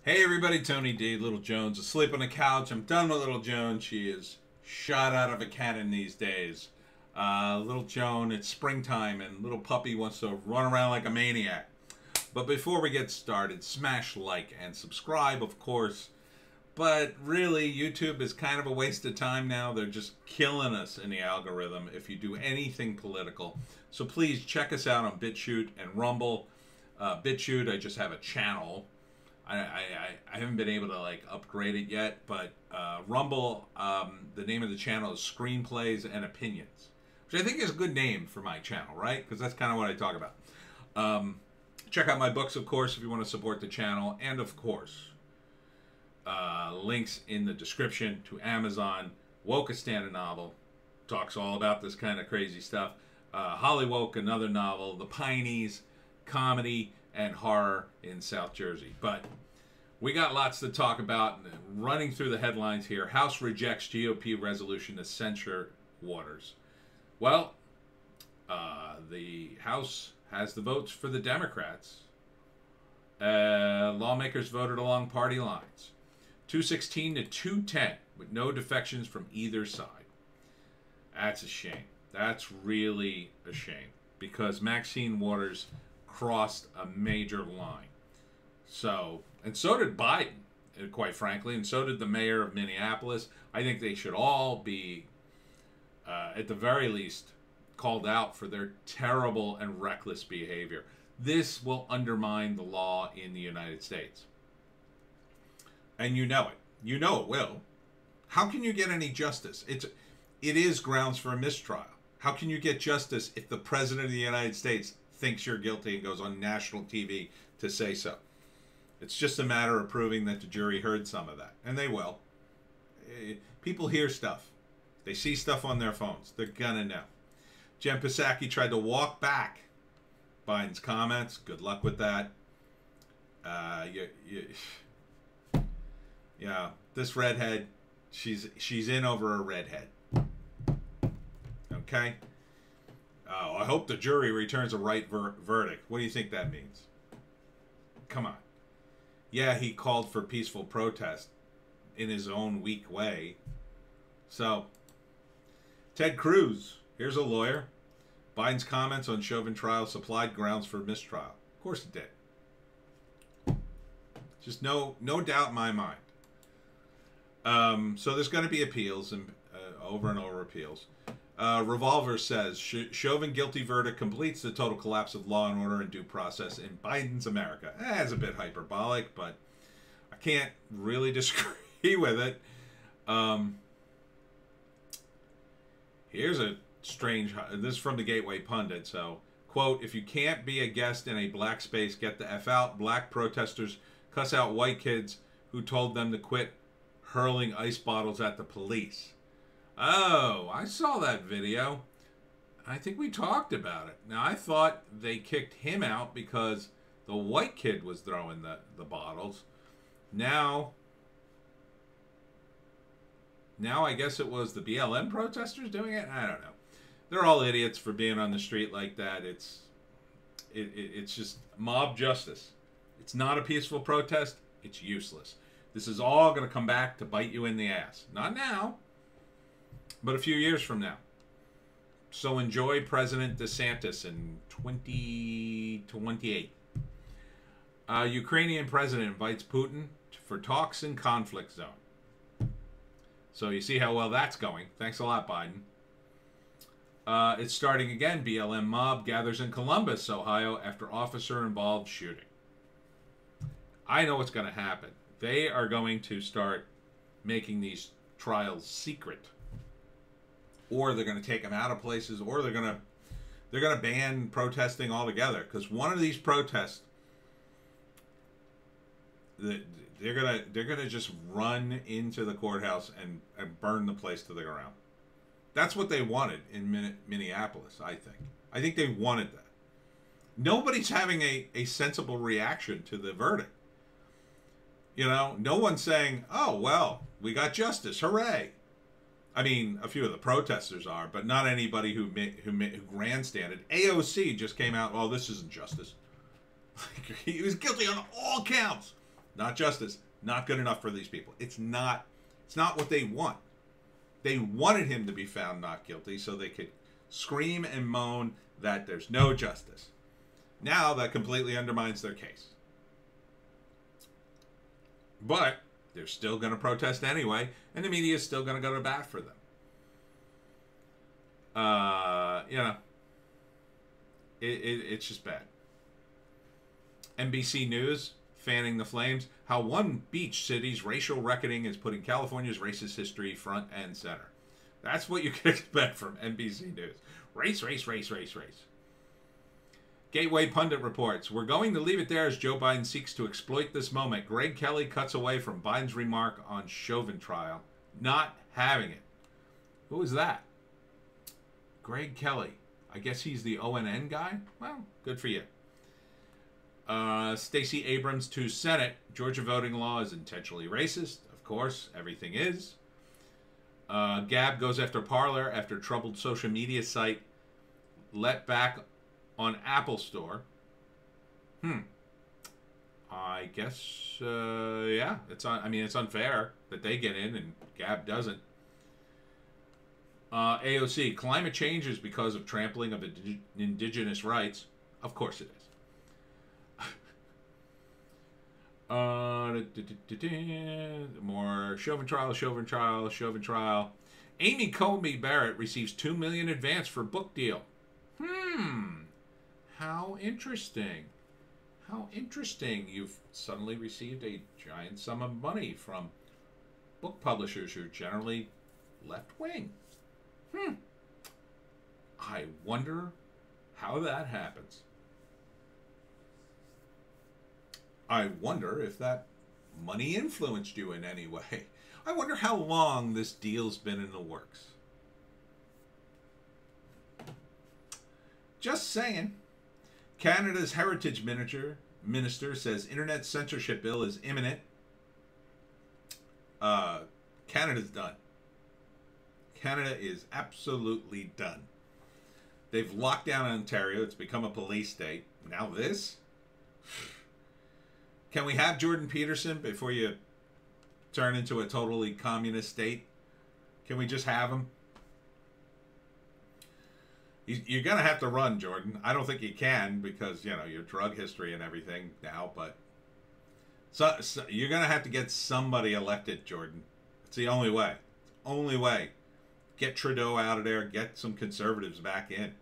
Hey everybody, Tony D, Little Jones, asleep on the couch. I'm done with Little Joan. She is shot out of a cannon these days. Little Joan, it's springtime and little puppy wants to run around like a maniac. But before we get started, smash like and subscribe, of course. But really, YouTube is kind of a waste of time now. They're just killing us in the algorithm if you do anything political. So please check us out on Bitchute and Rumble. Bitchute, I just have a channel. I haven't been able to like upgrade it yet, but Rumble, the name of the channel is Screenplays and Opinions, which I think is a good name for my channel, right? Because that's kind of what I talk about. Check out my books, of course, if you want to support the channel, and of course, links in the description to Amazon. Woke, a standard novel, talks all about this kind of crazy stuff. Hollywoke, another novel. The Pineys, comedy and horror in South Jersey. But we got lots to talk about. Running through the headlines here. House rejects GOP resolution to censure Waters. Well, the House has the votes for the Democrats. Lawmakers voted along party lines. 216 to 210 with no defections from either side. That's a shame. That's really a shame. Because Maxine Waters crossed a major line. So, and so did Biden, quite frankly, and so did the mayor of Minneapolis. I think they should all be, at the very least, called out for their terrible and reckless behavior. This will undermine the law in the United States. And you know it. You know it will. How can you get any justice? It is grounds for a mistrial. How can you get justice if the President of the United States thinks you're guilty and goes on national TV to say so? It's just a matter of proving that the jury heard some of that. And they will. People hear stuff. They see stuff on their phones. They're gonna know. Jen Psaki tried to walk back Biden's comments. Good luck with that. Yeah, this redhead, she's in over a redhead. Okay? Oh, I hope the jury returns a right verdict. What do you think that means? Come on. Yeah, he called for peaceful protest in his own weak way. So, Ted Cruz, here's a lawyer. Biden's comments on Chauvin trial supplied grounds for mistrial. Of course it did. Just no doubt in my mind. So there's going to be appeals and over and over appeals. Revolver says Chauvin guilty verdict completes the total collapse of law and order and due process in Biden's America. It's a bit hyperbolic, but I can't really disagree with it. Here's a strange, this is from the Gateway Pundit. So, quote, if you can't be a guest in a black space, get the F out. Black protesters cuss out white kids who told them to quit hurling ice bottles at the police. Oh, I saw that video. I think we talked about it. Now, I thought they kicked him out because the white kid was throwing the bottles. Now I guess it was the BLM protesters doing it? I don't know. They're all idiots for being on the street like that. It's just mob justice. It's not a peaceful protest. It's useless. This is all going to come back to bite you in the ass. Not now, but a few years from now. So enjoy President DeSantis in 2028. Ukrainian president invites Putin for talks in conflict zone. So you see how well that's going. Thanks a lot, Biden. It's starting again. BLM mob gathers in Columbus, Ohio, after officer-involved shooting. I know what's going to happen. They are going to start making these trials secret. Or they're going to take them out of places, or they're going to ban protesting altogether. Because one of these protests, they're gonna just run into the courthouse and burn the place to the ground. That's what they wanted in Minneapolis. I think they wanted that. Nobody's having a sensible reaction to the verdict. You know, no one's saying, "Oh well, we got justice, hooray!" I mean, a few of the protesters are, but not anybody who grandstanded. AOC just came out, "Oh, this isn't justice." He was guilty on all counts. not justice, not good enough for these people. It's not what they want. They wanted him to be found not guilty so they could scream and moan that there's no justice. Now that completely undermines their case. But they're still going to protest anyway, and the media is still going to go to bat for them. You know, it's just bad. NBC News, fanning the flames, how one beach city's racial reckoning is putting California's racist history front and center. That's what you can expect from NBC News. Race, race, race, race, race. Gateway Pundit reports, we're going to leave it there as Joe Biden seeks to exploit this moment. Greg Kelly cuts away from Biden's remark on Chauvin trial. Not having it. Who is that? Greg Kelly. I guess he's the ONN guy? Well, good for you. Stacey Abrams to Senate. Georgia voting law is intentionally racist. Of course, everything is. Gab goes after Parler after troubled social media site let back on Apple Store. I guess, yeah. It's unfair that they get in and Gab doesn't. AOC, climate change is because of trampling of indigenous rights. Of course it is. More Chauvin trial, Chauvin trial, Chauvin trial. Amy Comey Barrett receives $2 million advance for book deal. How interesting. How interesting. You've suddenly received a giant sum of money from book publishers who are generally left-wing. I wonder how that happens. I wonder if that money influenced you in any way. I wonder how long this deal's been in the works. Just saying. Canada's heritage minister says internet censorship bill is imminent. Canada's done. Canada is absolutely done. They've locked down Ontario. It's become a police state. Now this? Can we have Jordan Peterson before you turn into a totally communist state? Can we just have him? You're going to have to run, Jordan. I don't think you can because, you know, your drug history and everything now, but so you're going to have to get somebody elected, Jordan. It's the only way. Only way. Get Trudeau out of there. Get some conservatives back in.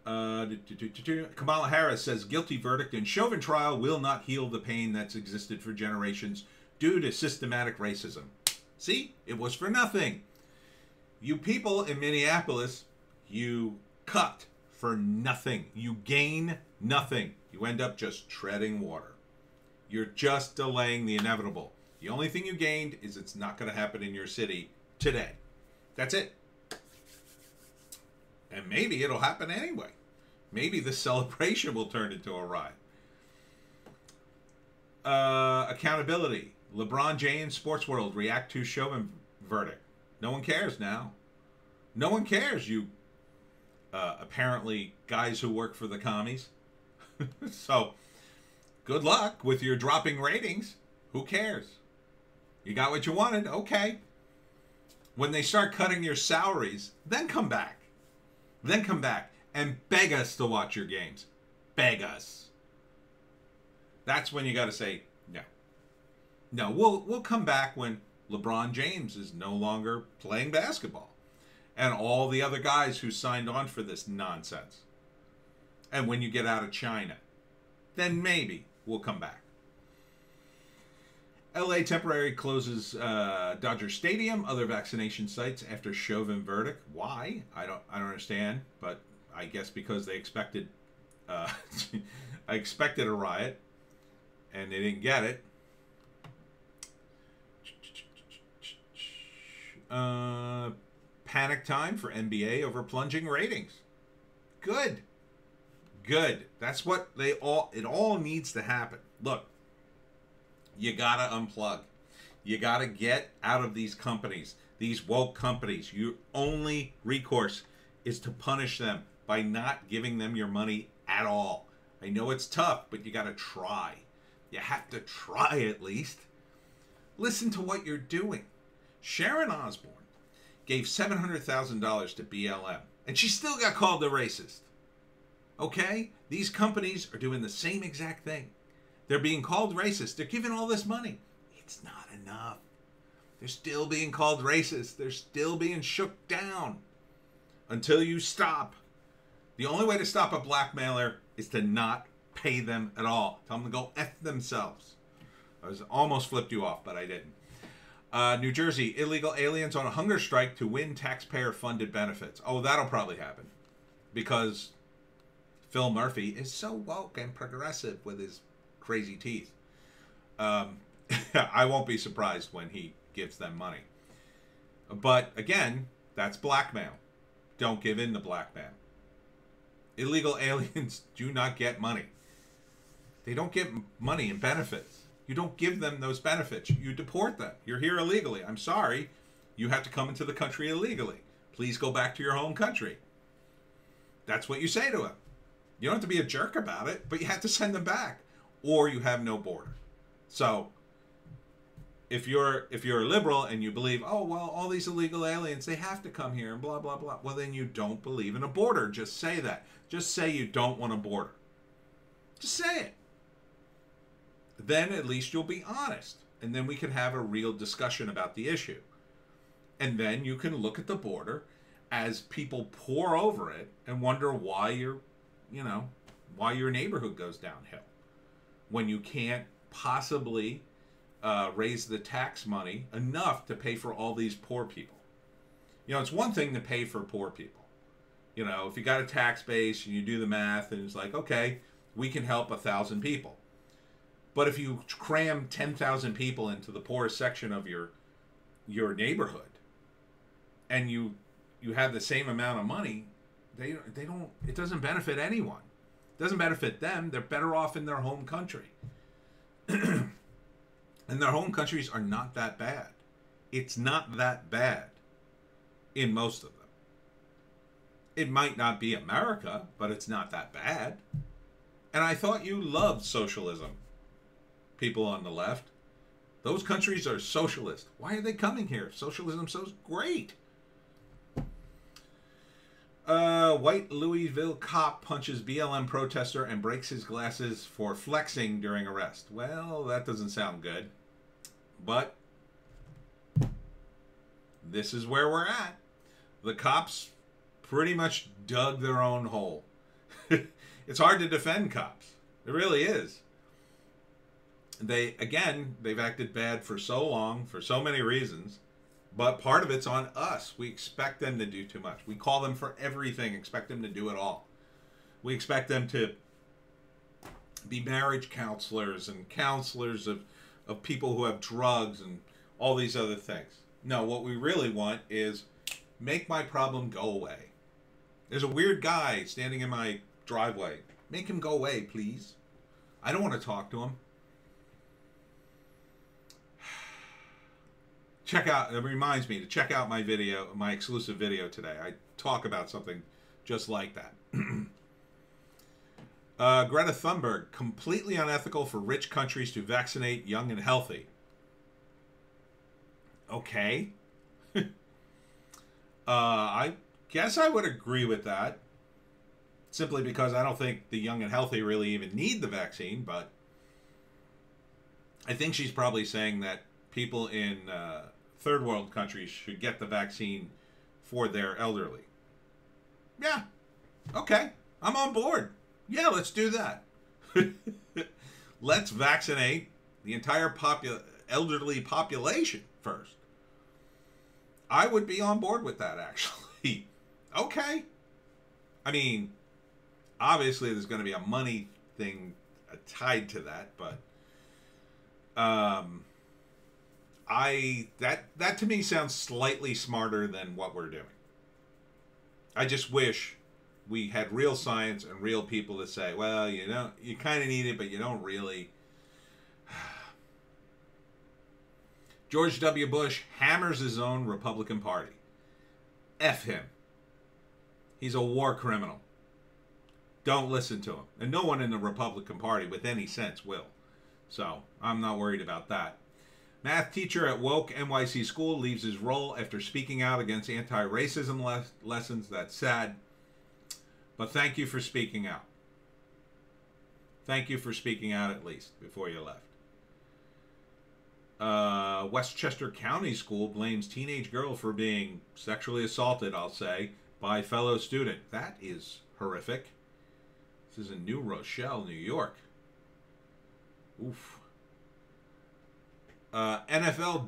Kamala Harris says guilty verdict in Chauvin trial will not heal the pain that's existed for generations due to systematic racism. See? It was for nothing. You people in Minneapolis, you cut for nothing. You gain nothing. You end up just treading water. You're just delaying the inevitable. The only thing you gained is it's not going to happen in your city today. That's it. And maybe it'll happen anyway. Maybe the celebration will turn into a riot. Accountability. LeBron James, Sports World, react to Chauvin verdict. No one cares now. No one cares, you apparently guys who work for the commies. So, good luck with your dropping ratings. Who cares? You got what you wanted? Okay. When they start cutting your salaries, then come back. Then come back and beg us to watch your games. Beg us. That's when you got to say no. No, we'll come back when LeBron James is no longer playing basketball. And all the other guys who signed on for this nonsense. And when you get out of China, then maybe we'll come back. LA temporarily closes Dodger Stadium, other vaccination sites after Chauvin verdict. Why? I don't understand, but I guess because they expected I expected a riot and they didn't get it. Panic time for NBA over plunging ratings. Good. Good. That's what it all needs to happen. Look, you gotta unplug. You gotta get out of these companies, these woke companies. Your only recourse is to punish them by not giving them your money at all. I know it's tough, but you gotta try. You have to try at least. Listen to what you're doing. Sharon Osbourne gave $700,000 to BLM, and she still got called a racist. Okay? These companies are doing the same exact thing. They're being called racist. They're giving all this money. It's not enough. They're still being called racist. They're still being shook down until you stop. The only way to stop a blackmailer is to not pay them at all. Tell them to go F themselves. I was almost flipped you off, but I didn't. New Jersey, illegal aliens on a hunger strike to win taxpayer-funded benefits. Oh, that'll probably happen. Because Phil Murphy is so woke and progressive with his crazy teeth. I won't be surprised when he gives them money. But, again, that's blackmail. Don't give in to blackmail. Illegal aliens do not get money. They don't get money and benefits. You don't give them those benefits. You deport them. You're here illegally. I'm sorry. You have to come into the country illegally. Please go back to your home country. That's what you say to them. You don't have to be a jerk about it, but you have to send them back. Or you have no border. So, if you're a liberal and you believe, oh, well, all these illegal aliens, they have to come here and blah, blah, blah. Well, then you don't believe in a border. Just say that. Just say you don't want a border. Just say it. Then at least you'll be honest. And then we can have a real discussion about the issue. And then you can look at the border as people pour over it and wonder why why your neighborhood goes downhill. When you can't possibly raise the tax money enough to pay for all these poor people. It's one thing to pay for poor people. If you got a tax base and you do the math and it's like, okay, we can help 1,000 people. But if you cram 10,000 people into the poorest section of your neighborhood and you have the same amount of money, it doesn't benefit anyone. It doesn't benefit them. They're better off in their home country. And their home countries are not that bad. It's not that bad in most of them. It might not be America, but it's not that bad. And I thought you loved socialism, people on the left. Those countries are socialist. Why are they coming here? Socialism's so great. White Louisville cop punches BLM protester and breaks his glasses for flexing during arrest. Well, that doesn't sound good. But this is where we're at. The cops pretty much dug their own hole. It's hard to defend cops. It really is. They've acted bad for so long, for so many reasons. But part of it's on us. We expect them to do too much. We call them for everything, expect them to do it all. We expect them to be marriage counselors and counselors of people who have drugs and all these other things. No, what we really want is make my problem go away. There's a weird guy standing in my driveway. Make him go away, please. I don't want to talk to him. It reminds me to check out my video, my exclusive video today. I talk about something just like that. Greta Thunberg, completely unethical for rich countries to vaccinate young and healthy. Okay. I guess I would agree with that. Simply because I don't think the young and healthy really even need the vaccine, but I think she's probably saying that people in third world countries should get the vaccine for their elderly. Yeah. Okay. I'm on board. Yeah, let's do that. Let's vaccinate the entire elderly population first. I would be on board with that, actually. Okay. I mean, obviously there's going to be a money thing tied to that, but that to me sounds slightly smarter than what we're doing. I just wish we had real science and real people to say, well, you kind of need it, but you don't really. George W. Bush hammers his own Republican Party. F him. He's a war criminal. Don't listen to him. And no one in the Republican Party with any sense will. So I'm not worried about that. Math teacher at Woke NYC school leaves his role after speaking out against anti-racism lessons. That's sad. But thank you for speaking out. Thank you for speaking out at least before you left. Westchester County School blames teenage girl for being sexually assaulted, I'll say, by fellow student. That is horrific. This is in New Rochelle, New York. Oof. NFL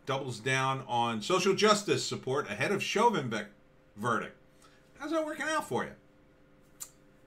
doubles down on social justice support ahead of Chauvin verdict. How's that working out for you?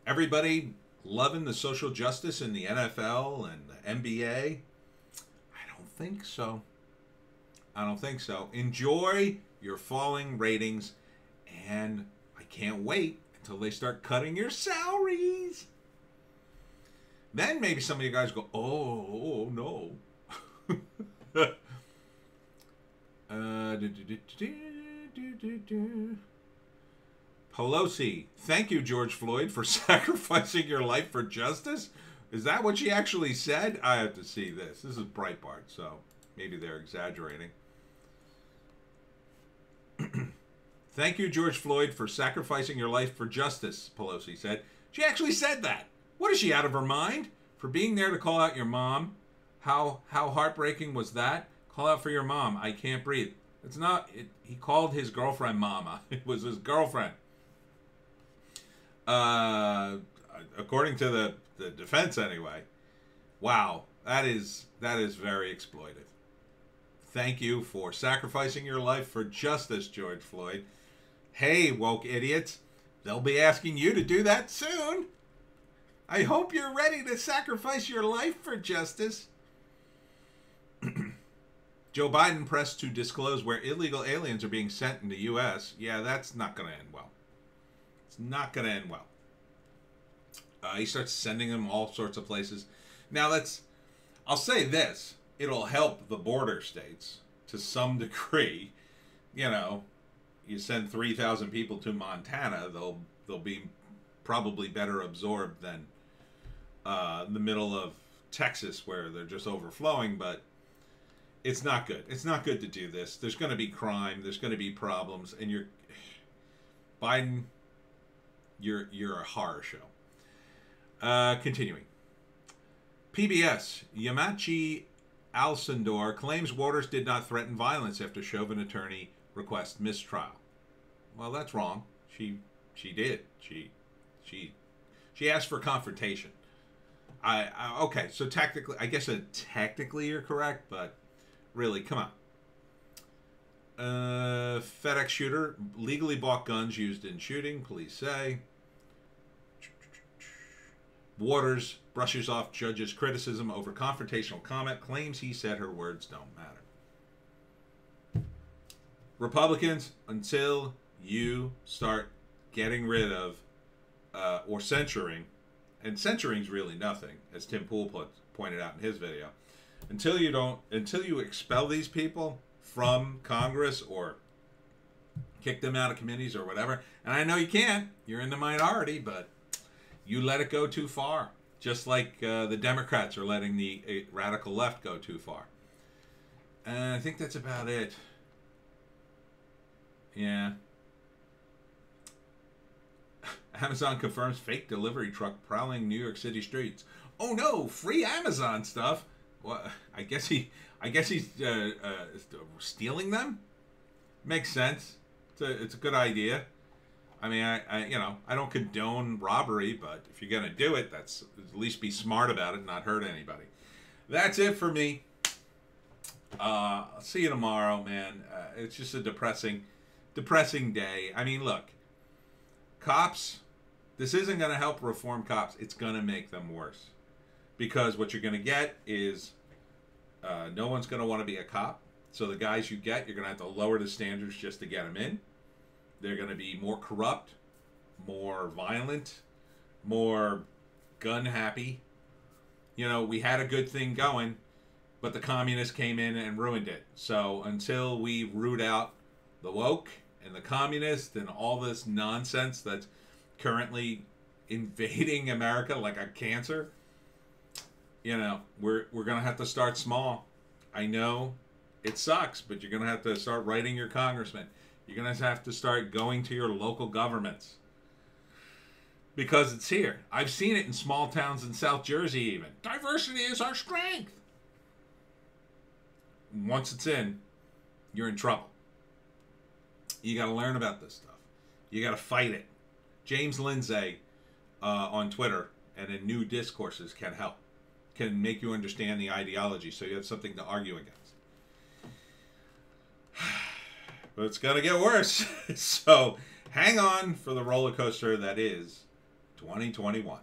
Everybody loving the social justice in the NFL and the NBA? I don't think so. I don't think so. Enjoy your falling ratings, and I can't wait until they start cutting your salaries. Then maybe some of you guys go, oh no. Pelosi, thank you, George Floyd, for sacrificing your life for justice. Is that what she actually said? I have to see this. This is Breitbart, so maybe they're exaggerating. Thank you, George Floyd, for sacrificing your life for justice, Pelosi said. She actually said that. What is she, out of her mind? For being there to call out your mom? How heartbreaking was that? Call out for your mom. I can't breathe. It's not. He called his girlfriend Mama. It was his girlfriend. According to the defense, anyway. Wow, that is very exploitive. Thank you for sacrificing your life for justice, George Floyd. Hey, woke idiots, they'll be asking you to do that soon. I hope you're ready to sacrifice your life for justice. Joe Biden pressed to disclose where illegal aliens are being sent in the U.S. Yeah, that's not going to end well. It's not going to end well. He starts sending them all sorts of places. Now, I'll say this. It'll help the border states to some degree. You know, you send 3,000 people to Montana, they'll be probably better absorbed than the middle of Texas where they're just overflowing, but it's not good. It's not good to do this. There's going to be crime. There's going to be problems, and Biden, you're a horror show. Continuing. PBS, Yamachi Alcindor claims Waters did not threaten violence after Chauvin attorney requests mistrial. Well, that's wrong. She did. She asked for confrontation. Okay, so technically, I guess technically you're correct, but really, come on. FedEx shooter legally bought guns used in shooting, police say. Waters brushes off judge's criticism over confrontational comment, claims he said her words don't matter. Republicans, until you start getting rid of or censoring, and censoring's really nothing, as Tim Pool pointed out in his video, until you expel these people from Congress or kick them out of committees or whatever, and I know you can't, you're in the minority, but you let it go too far, just like the Democrats are letting the radical left go too far. And I think that's about it. Yeah. Amazon confirms fake delivery truck prowling New York City streets. Oh no, free Amazon stuff. Well, I guess he's stealing them. Makes sense. It's a good idea. I mean, I don't condone robbery, but if you're gonna do it, that's at least be smart about it and not hurt anybody. That's it for me. I'll see you tomorrow, man. It's just a depressing day. I mean, look, cops. This isn't gonna help reform cops. It's gonna make them worse, because what you're gonna get is no one's gonna want to be a cop. So the guys you get, you're gonna have to lower the standards just to get them in. They're going to be more corrupt, more violent, more gun happy. You know, we had a good thing going, but the communists came in and ruined it. So until we root out the woke and the communists and all this nonsense that's currently invading America like a cancer, you know, we're going to have to start small. I know it sucks, but you're going to have to start writing your congressman. You're going to have to start going to your local governments. Because it's here. I've seen it in small towns in South Jersey even. Diversity is our strength. Once it's in, you're in trouble. You got to learn about this stuff. You got to fight it. James Lindsay on Twitter and in New Discourses can help. Can make you understand the ideology so you have something to argue against. But it's going to get worse. So hang on for the roller coaster that is 2021.